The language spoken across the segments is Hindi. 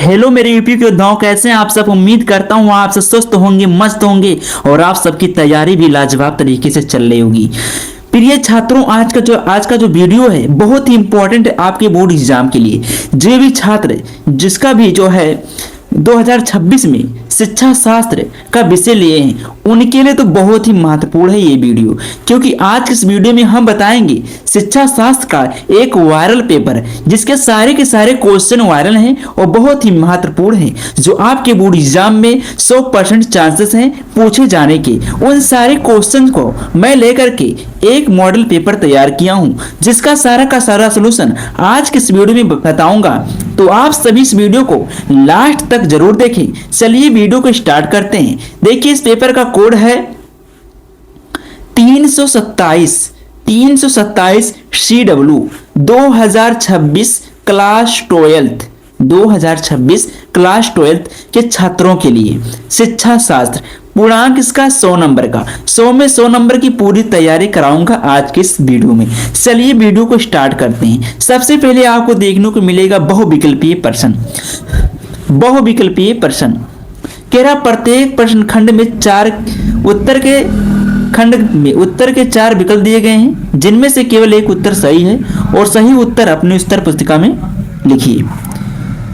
हेलो मेरे यूपी के योद्धाओं, कैसे हैं आप सब। उम्मीद करता हूँ आप सब स्वस्थ होंगे, मस्त होंगे और आप सबकी तैयारी भी लाजवाब तरीके से चल रही होगी। प्रिय छात्रों, आज का जो वीडियो है बहुत ही इंपॉर्टेंट है आपके बोर्ड एग्जाम के लिए। जो भी छात्र जिसका भी जो है 2026 में शिक्षा शास्त्र का विषय लिए हैं उनके लिए तो बहुत ही महत्वपूर्ण है ये वीडियो, क्योंकि आज के इस वीडियो में हम बताएंगे शिक्षा शास्त्र का एक वायरल पेपर जिसके सारे के सारे क्वेश्चन वायरल हैं और बहुत ही महत्वपूर्ण है, जो आपके बोर्ड एग्जाम में 100% चांसेस हैं पूछे जाने के। उन सारे क्वेश्चन को मैं लेकर के एक मॉडल पेपर तैयार किया हूं, जिसका सारा का सारा सोल्यूशन आज के इस वीडियो में बताऊंगा। तो आप सभी इस वीडियो को लास्ट तक जरूर देखें। चलिए वीडियो को स्टार्ट करते हैं। देखिए, इस पेपर का कोड है 327 CW 2026 क्लास 12 के छात्रों के लिए शिक्षा शास्त्र। पूर्णांक इसका 100 नंबर का, 100 में 100 नंबर की पूरी तैयारी कराऊंगा आज के इस वीडियो में। चलिए वीडियो को स्टार्ट करते हैं। सबसे पहले आपको देखने को मिलेगा बहुविकल्पीय प्रश्न। बहुविकल्पीय प्रश्न कह रहा प्रत्येक प्रश्न खंड में उत्तर के 4 विकल्प दिए गए हैं, जिनमें से केवल एक उत्तर सही है और सही उत्तर अपनी उत्तर पुस्तिका में लिखिए।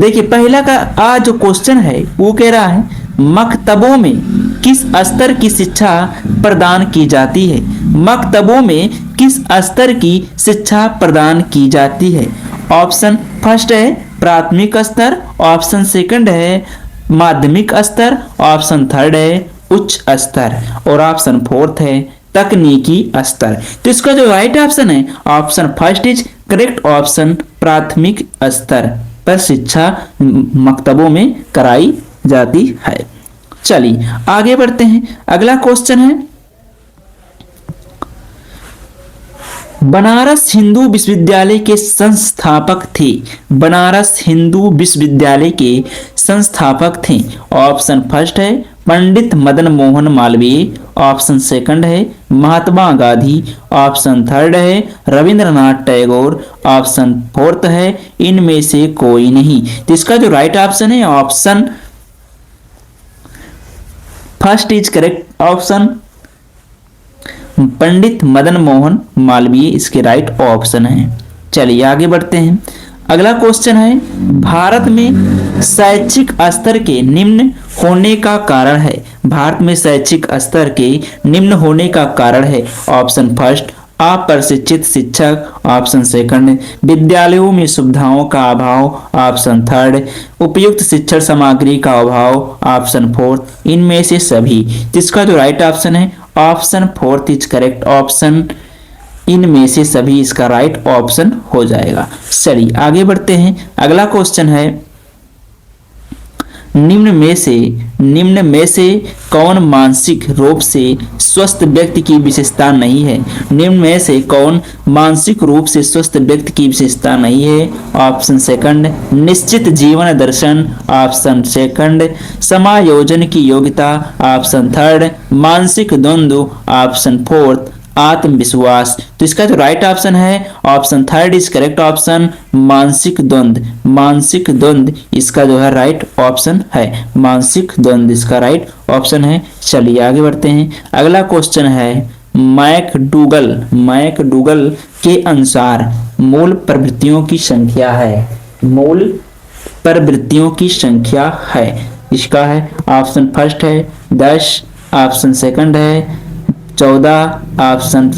देखिए, पहला का जो क्वेश्चन है वो कह रहा है मकतबों में किस स्तर की शिक्षा प्रदान की जाती है। मकतबों में किस स्तर की शिक्षा प्रदान की जाती है। ऑप्शन फर्स्ट है प्राथमिक स्तर, ऑप्शन सेकंड है माध्यमिक स्तर, ऑप्शन थर्ड है उच्च स्तर और ऑप्शन फोर्थ है तकनीकी स्तर। तो इसका जो राइट ऑप्शन है option first is correct option, प्राथमिक स्तर पर शिक्षा मकतबों में कराई जाती है। चलिए आगे बढ़ते हैं। अगला क्वेश्चन है बनारस हिंदू विश्वविद्यालय के संस्थापक थे। बनारस हिंदू विश्वविद्यालय के संस्थापक थे। ऑप्शन फर्स्ट है पंडित मदन मोहन मालवीय, ऑप्शन सेकंड है महात्मा गांधी, ऑप्शन थर्ड है रविंद्रनाथ टैगोर, ऑप्शन फोर्थ है इनमें से कोई नहीं। तो इसका जो राइट ऑप्शन है option first is correct option, Pandit Madan Mohan Malaviya इसके राइट ऑप्शन है। चलिए आगे बढ़ते हैं। अगला क्वेश्चन है भारत में शैक्षिक स्तर के निम्न होने का कारण है। भारत में शैक्षिक स्तर के निम्न होने का कारण है। ऑप्शन फर्स्ट अप्रशिक्षित शिक्षक, ऑप्शन सेकंड विद्यालयों में सुविधाओं का अभाव, ऑप्शन थर्ड उपयुक्त शिक्षण सामग्री का अभाव, ऑप्शन फोर्थ इनमें से सभी। जिसका जो राइट ऑप्शन है option fourth is correct option, इनमें से सभी इसका राइट ऑप्शन हो जाएगा। चलिए आगे बढ़ते हैं। अगला क्वेश्चन है निम्न में से कौन मानसिक रूप से स्वस्थ व्यक्ति की विशेषता नहीं है। निम्न में से कौन मानसिक रूप से स्वस्थ व्यक्ति की विशेषता नहीं है। ऑप्शन सेकंड निश्चित जीवन दर्शन, ऑप्शन सेकंड समायोजन की योग्यता, ऑप्शन थर्ड मानसिक द्वंद्व, ऑप्शन फोर्थ आत्मविश्वास। तो इसका जो राइट ऑप्शन है option third is correct option, मानसिक द्वंद्व। मानसिक द्वंद्व इसका जो है राइट ऑप्शन है, मानसिक द्वंद्व इसका राइट ऑप्शन है। चलिए आगे बढ़ते हैं। अगला क्वेश्चन है मैकडूगल के अनुसार मूल प्रवृत्तियों की संख्या है। मूल प्रवृत्तियों की संख्या है, इसका है ऑप्शन फर्स्ट है 10, ऑप्शन सेकंड है 14, ऑप्शन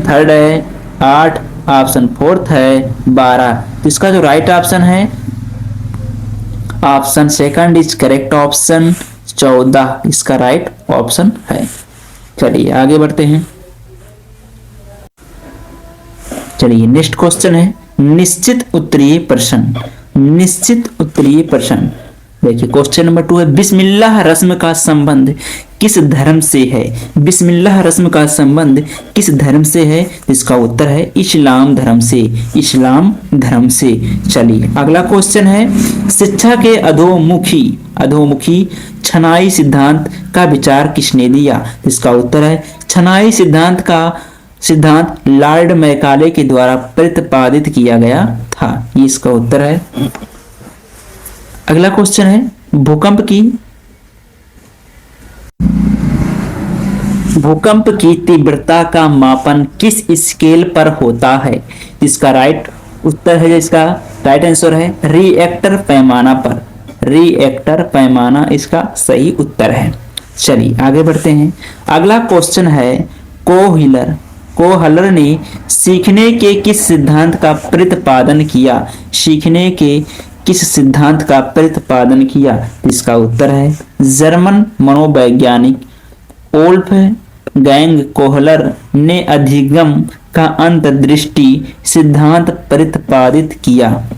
थर्ड है 8, ऑप्शन फोर्थ है 12। इसका जो राइट ऑप्शन है option second is correct option, 14 इसका राइट ऑप्शन है। चलिए आगे बढ़ते हैं। चलिए नेक्स्ट क्वेश्चन है निश्चित उत्तरीय प्रश्न। निश्चित उत्तरीय प्रश्न देखिए, क्वेश्चन नंबर 2 है बिस्मिल्लाह रस्म का संबंध किस धर्म से है। बिस्मिल्लाह रस्म का संबंध किस धर्म से है। इसका उत्तर है इस्लाम धर्म से, इस्लाम धर्म से। चलिए अगला क्वेश्चन है शिक्षा के अधोमुखी छनाई सिद्धांत का विचार किसने दिया। इसका उत्तर है छनाई सिद्धांत लॉर्ड मैकाले के द्वारा प्रतिपादित किया गया था। ये इसका उत्तर है। अगला क्वेश्चन है भूकंप की तीव्रता का मापन किस स्केल पर होता है? इसका राइट उत्तर है, इसका राइट आंसर है रिएक्टर पैमाना पर। रिएक्टर पैमाना इसका सही उत्तर है। चलिए आगे बढ़ते हैं। अगला क्वेश्चन है कोहलर ने सीखने के किस सिद्धांत का प्रतिपादन किया? सीखने के किस सिद्धांत का प्रतिपादन किया? इसका उत्तर है जर्मन मनोवैज्ञानिक ओल्फ गैंग कोहलर ने अधिगम का अंतर्दृष्टि सिद्धांत प्रतिपादित किया।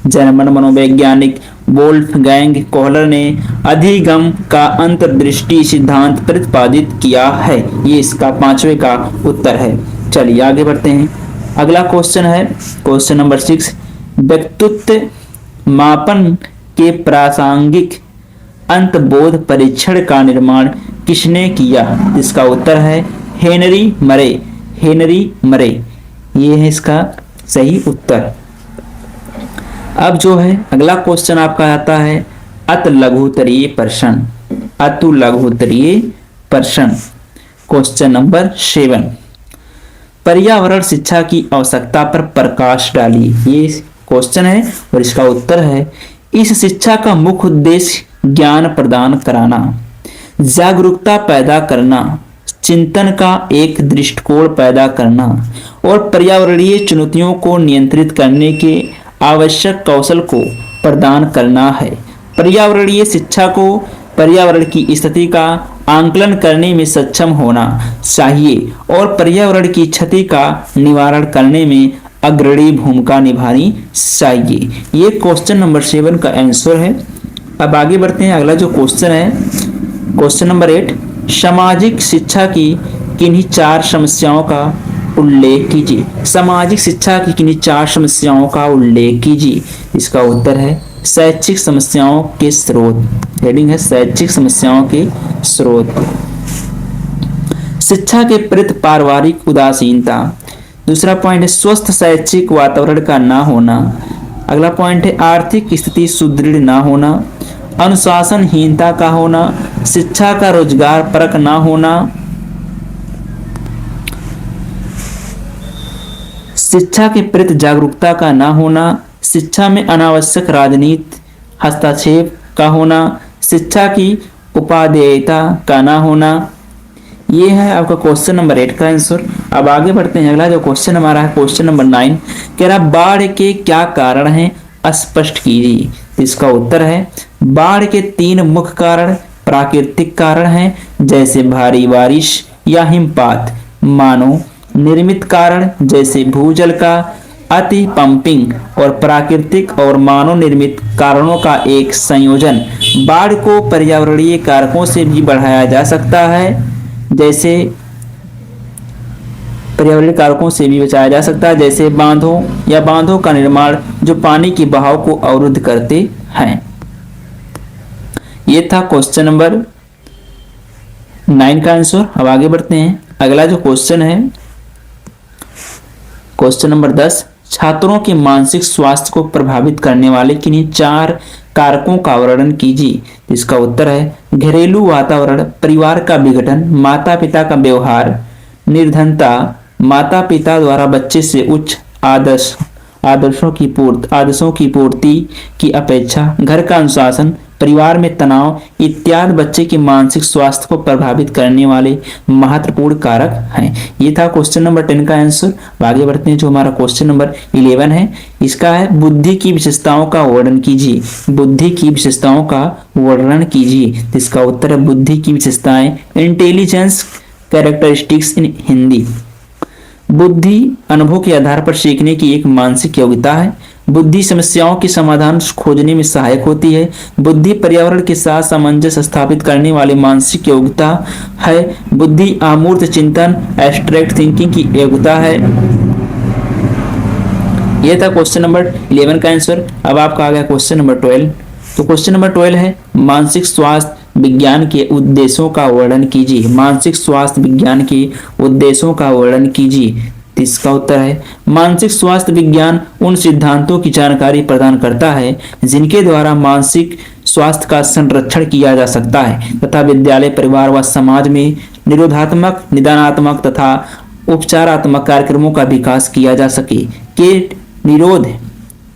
जर्मन मनोवैज्ञानिक वोल्फगैंग कोहलर ने अधिगम का अंतर्दृष्टि सिद्धांत प्रतिपादित किया है। ये इसका 5वें का उत्तर है। चलिए आगे बढ़ते हैं। अगला क्वेश्चन है क्वेश्चन नंबर 6, व्यक्तित्व मापन के प्रासंगिक अंतर्बोध परीक्षण का निर्माण किसने किया? इसका उत्तर है हेनरी मरे। ये है इसका सही उत्तर। अब जो है अगला क्वेश्चन आपका आता है अतुलघुत्तरीय प्रश्न। क्वेश्चन नंबर 7, पर्यावरण शिक्षा की आवश्यकता पर प्रकाश डालिए। ये क्वेश्चन है और इसका उत्तर है इस शिक्षा का मुख्य उद्देश्य ज्ञान प्रदान कराना, जागरूकता पैदा करना, चिंतन का एक दृष्टिकोण पैदा करना और पर्यावरणीय चुनौतियों को नियंत्रित करने के आवश्यक कौशल को प्रदान करना है। पर्यावरणीय शिक्षा को पर्यावरण की स्थिति का आंकलन करने में सक्षम होना चाहिए और पर्यावरण की क्षति का निवारण करने में अग्रणी भूमिका निभानी चाहिए। ये क्वेश्चन नंबर 7 का आंसर है। अब आगे बढ़ते हैं। अगला जो क्वेश्चन है क्वेश्चन नंबर 8, सामाजिक शिक्षा की किन्हीं 4 समस्याओं का उल्लेख कीजिए। सामाजिक शिक्षा की किन्हीं 4 समस्याओं का उल्लेख कीजिए। इसका उत्तर है शैक्षिक समस्याओं के स्रोत। हेडिंग है शैक्षिक समस्याओं के स्रोत। शिक्षा के प्रति पारिवारिक उदासीनता। दूसरा पॉइंट है स्वस्थ शैक्षिक वातावरण का ना होना। अगला पॉइंट है आर्थिक स्थिति सुदृढ़ ना होना, अनुशासनहीनता का होना, शिक्षा का रोजगार परक ना होना, शिक्षा के प्रति जागरूकता का ना होना, शिक्षा में अनावश्यक राजनीति हस्तक्षेप का होना, शिक्षा की उपादेयता का ना होना। ये है आपका क्वेश्चन नंबर 8 का आंसर। अब आगे बढ़ते हैं। अगला जो क्वेश्चन हमारा है क्वेश्चन नंबर 9, कह रहा बाढ़ के क्या कारण हैं स्पष्ट कीजिए। इसका उत्तर है बाढ़ के 3 मुख्य कारण प्राकृतिक कारण हैं जैसे भारी बारिश या हिमपात, मानव निर्मित कारण जैसे भूजल का अति पंपिंग और प्राकृतिक और मानव निर्मित कारणों का एक संयोजन। बाढ़ को पर्यावरणीय कारकों से भी बढ़ाया जा सकता है जैसे पर्यावरणीय कारकों से भी बचाया जा सकता है जैसे बांधों का निर्माण जो पानी की बहाव को अवरुद्ध करते हैं। ये था क्वेश्चन नंबर 9 का आंसर। अब आगे बढ़ते हैं। अगला जो क्वेश्चन है क्वेश्चन नंबर 10, छात्रों के मानसिक स्वास्थ्य को प्रभावित करने वाले किन्हीं 4 कारकों का वर्णन कीजिए। इसका उत्तर है घरेलू वातावरण, परिवार का विघटन, माता पिता का व्यवहार, निर्धनता, माता पिता द्वारा बच्चे से उच्च आदर्शों की पूर्ति की अपेक्षा, घर का अनुशासन, परिवार में तनाव इत्यादि बच्चे के मानसिक स्वास्थ्य को प्रभावित करने वाले महत्वपूर्ण कारक हैं। ये था क्वेश्चन नंबर 10 का आंसर। आगे बढ़ते हैं। जो हमारा क्वेश्चन नंबर 11 है इसका है बुद्धि की विशेषताओं का वर्णन कीजिए। बुद्धि की विशेषताओं का वर्णन कीजिए। इसका उत्तर है बुद्धि की विशेषताएं इंटेलिजेंस कैरेक्टरिस्टिक्स इन हिंदी। बुद्धि अनुभव के आधार पर सीखने की एक मानसिक योग्यता है। बुद्धि समस्याओं के समाधान खोजने में सहायक होती है। बुद्धि पर्यावरण के साथ सामंजस्य स्थापित करने वाली मानसिक योग्यता है। बुद्धि अमूर्त चिंतन एब्स्ट्रैक्ट थिंकिंग की योग्यता है। यह था क्वेश्चन नंबर 11 का आंसर। अब आपका आ गया क्वेश्चन नंबर 12। तो क्वेश्चन नंबर 12 है मानसिक स्वास्थ्य विज्ञान के उद्देश्यों का वर्णन कीजिए। मानसिक स्वास्थ्य विज्ञान के उद्देश्यों का वर्णन कीजिए। तो इसका उत्तर है मानसिक स्वास्थ्य विज्ञान उन सिद्धांतों की जानकारी प्रदान करता है जिनके द्वारा मानसिक स्वास्थ्य का संरक्षण किया जा सकता है तथा विद्यालय, परिवार व समाज में निरोधात्मक, निदानात्मक तथा उपचारात्मक कार्यक्रमों का विकास किया जा सके।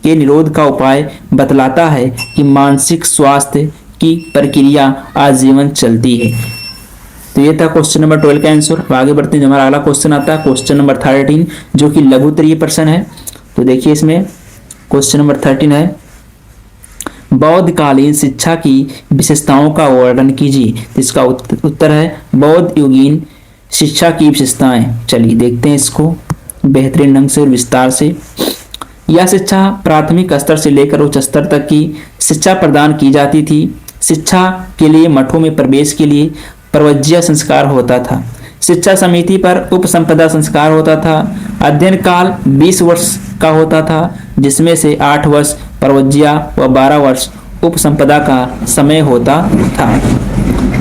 के निरोध का उपाय बतलाता है कि मानसिक स्वास्थ्य की प्रक्रिया आजीवन चलती है। तो ये था क्वेश्चन नंबर 12 का आंसर। आगे बढ़ते हैं, जो हमारा अगला क्वेश्चन आता है क्वेश्चन नंबर 13, जो कि लघु उत्तरीय प्रश्न है। तो देखिए इसमें क्वेश्चन नंबर 13 है, बौद्धकालीन शिक्षा की विशेषताओं का वर्णन कीजिए। तो इसका उत्तर है बौद्ध युगीन शिक्षा की विशेषताएं। चलिए देखते हैं इसको बेहतरीन ढंग से और विस्तार से। यह शिक्षा प्राथमिक स्तर से लेकर उच्च स्तर तक की शिक्षा प्रदान की जाती थी। शिक्षा के लिए मठों में प्रवेश के लिए प्रवज्या संस्कार होता था। शिक्षा समिति पर उपसंपदा संस्कार होता था। अध्ययन काल 20 वर्ष का होता था, जिसमें से 8 वर्ष प्रवज्या व 12 वर्ष उपसंपदा का समय होता था।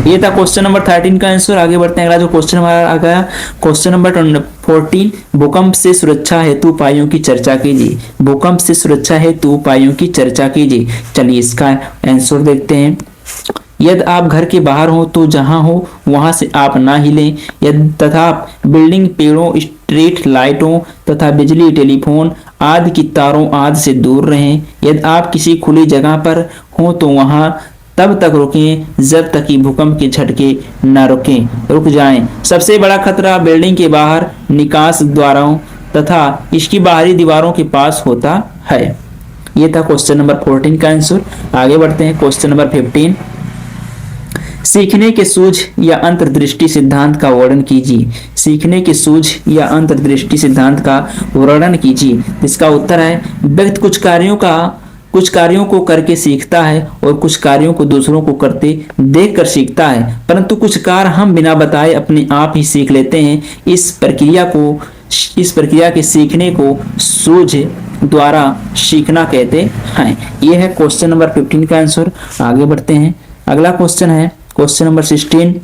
ये था क्वेश्चन नंबर 13 का आंसर। आगे बढ़ते हैं, अगला जो क्वेश्चन हमारा आ गया क्वेश्चन नंबर 14, भूकंप से सुरक्षा हेतु उपायों की चर्चा कीजिए। भूकंप से सुरक्षा हेतु उपायों की चर्चा कीजिए। चलिए इसका आंसर देखते हैं। यदि आप घर के बाहर हो तो जहां हो वहां से आप ना हिलें, यदि तथा बिल्डिंग, पेड़ों, स्ट्रीट लाइटों तथा बिजली, टेलीफोन आदि की तारों आदि से दूर रहें। यदि आप किसी खुली जगह पर हो तो वहां तब तक रुकें जब तक कि भूकंप के झटके न रुक जाएं। सबसे बड़ा खतरा बिल्डिंग के बाहर निकास द्वारों तथा इसकी बाहरी दीवारों के पास होता है। यह था क्वेश्चन नंबर 14 का आंसर। आगे बढ़ते हैं क्वेश्चन नंबर 15, सीखने के सूझ या अंतर्दृष्टि सिद्धांत का वर्णन कीजिए। सीखने के सूझ या अंतर्दृष्टि सिद्धांत का वर्णन कीजिए। इसका उत्तर है व्यक्ति कुछ कार्यों को करके सीखता है और कुछ कार्यों को दूसरों को करते देखकर सीखता है, परंतु कुछ कार्य हम बिना बताए अपने आप ही सीख लेते हैं। इस प्रक्रिया के सीखने को सूझ द्वारा सीखना कहते हैं। यह है क्वेश्चन नंबर 15 का आंसर। आगे बढ़ते हैं, अगला क्वेश्चन है क्वेश्चन नंबर 16,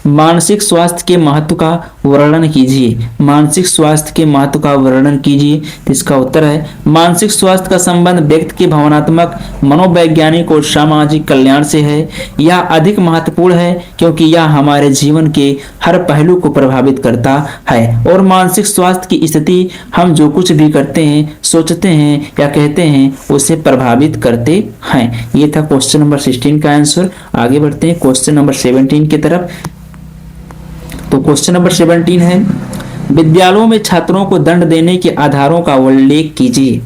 मानसिक स्वास्थ्य के महत्व का वर्णन कीजिए। मानसिक स्वास्थ्य के महत्व का वर्णन कीजिए। इसका उत्तर है मानसिक स्वास्थ्य का संबंध व्यक्ति के भावनात्मक, मनोवैज्ञानिक और सामाजिक कल्याण से है। यह अधिक महत्वपूर्ण है क्योंकि यह हमारे जीवन के हर पहलू को प्रभावित करता है और मानसिक स्वास्थ्य की स्थिति हम जो कुछ भी करते हैं, सोचते हैं या कहते हैं उसे प्रभावित करते हैं। ये था क्वेश्चन नंबर 16 का आंसर। आगे बढ़ते हैं क्वेश्चन नंबर 17 की तरफ। तो क्वेश्चन नंबर 17 है, विद्यालयों में छात्रों को दंड देने के आधारों का उल्लेख कीजिए।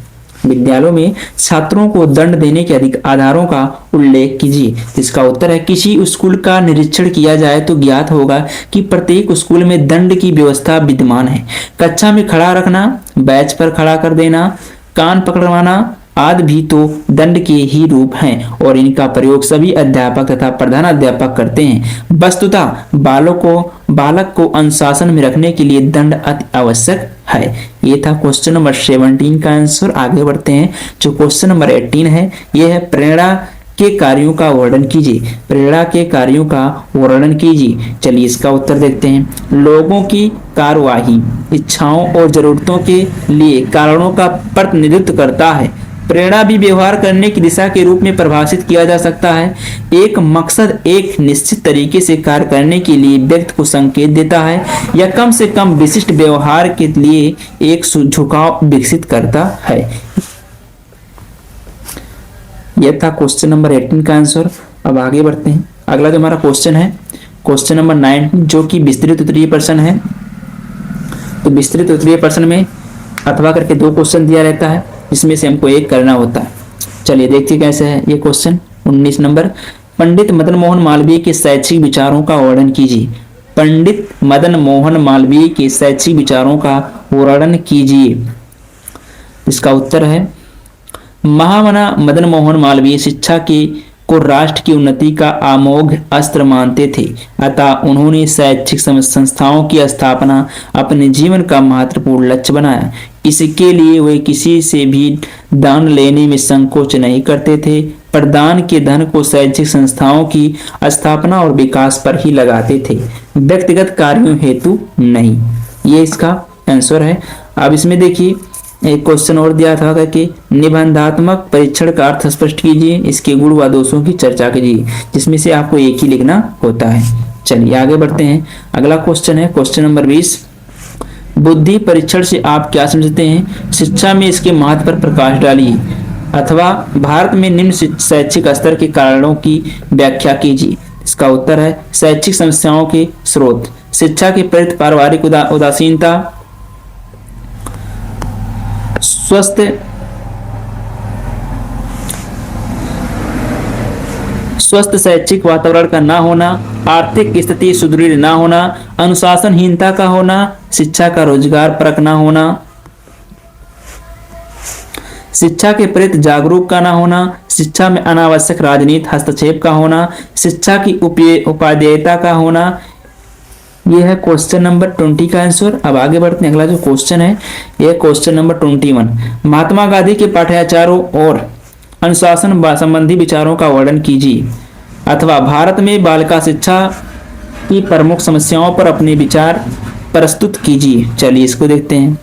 विद्यालयों में छात्रों को दंड देने के अधिक आधारों का उल्लेख कीजिए। इसका उत्तर है किसी स्कूल का निरीक्षण किया जाए तो ज्ञात होगा कि प्रत्येक स्कूल में दंड की व्यवस्था विद्यमान है। कक्षा में खड़ा रखना, बेंच पर खड़ा कर देना, कान पकड़वाना आदि भी तो दंड के ही रूप हैं और इनका प्रयोग सभी अध्यापक तथा प्रधानाध्यापक करते हैं। वस्तुतः बालक को अनुशासन में रखने के लिए दंड अति आवश्यक है। ये था क्वेश्चन नंबर 17 का आंसर। आगे बढ़ते हैं, जो क्वेश्चन नंबर 18 है यह है प्रेरणा के कार्यों का वर्णन कीजिए। प्रेरणा के कार्यों का वर्णन कीजिए। चलिए इसका उत्तर देखते हैं। लोगों की कार्यवाही, इच्छाओं और जरूरतों के लिए कारणों का प्रतिनिधित्व करता है। प्रेरणा भी व्यवहार करने की दिशा के रूप में परिभाषित किया जा सकता है। एक मकसद एक निश्चित तरीके से कार्य करने के लिए व्यक्ति को संकेत देता है या कम से कम विशिष्ट व्यवहार के लिए एक झुकाव विकसित करता है। यह था क्वेश्चन नंबर 18 का आंसर। अब आगे बढ़ते हैं, अगला जो हमारा क्वेश्चन है क्वेश्चन नंबर 9, जो कि विस्तृत उत्तरीय प्रश्न है। तो विस्तृत उत्तरीय प्रश्न में अथवा करके 2 क्वेश्चन दिया रहता है, इसमें से हमको एक करना होता है। चलिए देखते कैसे है ये क्वेश्चन। 19 नंबर, पंडित मदन मोहन मालवीय के शैक्षिक विचारों का वर्णन कीजिए। पंडित मदन मोहन मालवीय के शैक्षिक विचारों का वर्णन कीजिए। इसका उत्तर है महामना मदन मोहन मालवीय शिक्षा को राष्ट्र की उन्नति का अमोघ अस्त्र मानते थे, अतः उन्होंने शैक्षिक संस्थाओं की स्थापना अपने जीवन का महत्वपूर्ण लक्ष्य बनाया। इसके लिए वे किसी से भी दान लेने में संकोच नहीं करते थे। प्रदान के धन को शैक्षिक संस्थाओं की स्थापना और विकास पर ही लगाते थे, व्यक्तिगत कार्यों हेतु नहीं। ये इसका आंसर है। अब इसमें देखिए एक क्वेश्चन और दिया था कि निबंधात्मक परीक्षण का अर्थ स्पष्ट कीजिए, इसके गुण व दोषों की चर्चा कीजिए, जिसमें से आपको एक ही लिखना होता है। चलिए आगे बढ़ते हैं। अगला क्वेश्चन है क्वेश्चन नंबर 20। बुद्धि परीक्षण से आप क्या समझते हैं? शिक्षा में इसके महत्व पर प्रकाश डालिए, अथवा भारत में निम्न शैक्षिक स्तर के कारणों की व्याख्या कीजिए। इसका उत्तर है शैक्षिक समस्याओं के स्रोत, शिक्षा के प्रति पारिवारिक उदासीनता, स्वस्थ शैक्षिक वातावरण का ना होना, आर्थिक स्थिति सुदृढ़ ना होना, अनुशासनहीनता का होना, शिक्षा का रोजगार परक ना होना, शिक्षा के प्रति जागरूक का ना होना, शिक्षा में अनावश्यक राजनीति हस्तक्षेप का होना, शिक्षा की उपादेयता का होना। यह है क्वेश्चन नंबर 20 का आंसर। अब आगे बढ़ते हैं। अगला जो क्वेश्चन है यह क्वेश्चन नंबर 21। महात्मा गांधी के पाठ्याचारों और अनुशासन संबंधी विचारों का वर्णन कीजिए, अथवा भारत में बालिका शिक्षा की प्रमुख समस्याओं पर अपने विचार प्रस्तुत कीजिए। चलिए इसको देखते हैं।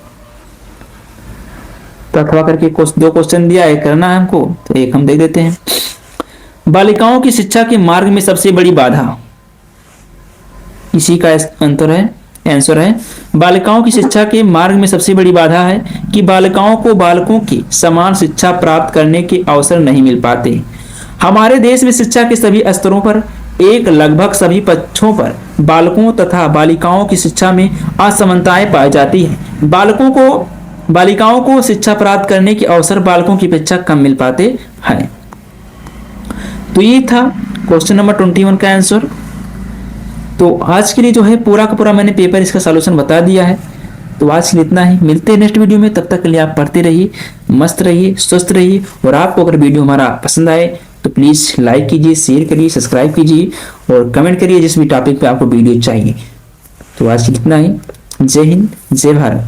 तो अथवा करके दो क्वेश्चन दिया है, करना है हमको, तो एक हम देख देते हैं। बालिकाओं की शिक्षा के मार्ग में सबसे बड़ी बाधा, इसी का आंसर है बालिकाओं की शिक्षा के मार्ग में सबसे बड़ी बाधा है कि बालिकाओं को बालकों की समान शिक्षा प्राप्त करने के अवसर नहीं मिल पाते। हमारे देश में शिक्षा के सभी स्तरों पर लगभग सभी पक्षों पर बालकों तथा बालिकाओं की शिक्षा में असमानताएं पाई जाती हैं। बालिकाओं को शिक्षा प्राप्त करने के अवसर बालकों की अपेक्षा कम मिल पाते हैं। तो ये था क्वेश्चन नंबर 21 का आंसर। तो आज के लिए जो है पूरा का पूरा मैंने पेपर इसका सॉल्यूशन बता दिया है। तो आज के लिए इतना ही, मिलते हैं नेक्स्ट वीडियो में। तब तक के लिए आप पढ़ते रहिए, मस्त रहिए, स्वस्थ रहिए। और आपको अगर वीडियो हमारा पसंद आए तो प्लीज़ लाइक कीजिए, शेयर करिए, सब्सक्राइब कीजिए और कमेंट करिए जिस भी टॉपिक पे आपको वीडियो चाहिए। तो आज के लिए इतना ही। जय हिंद, जय भारत।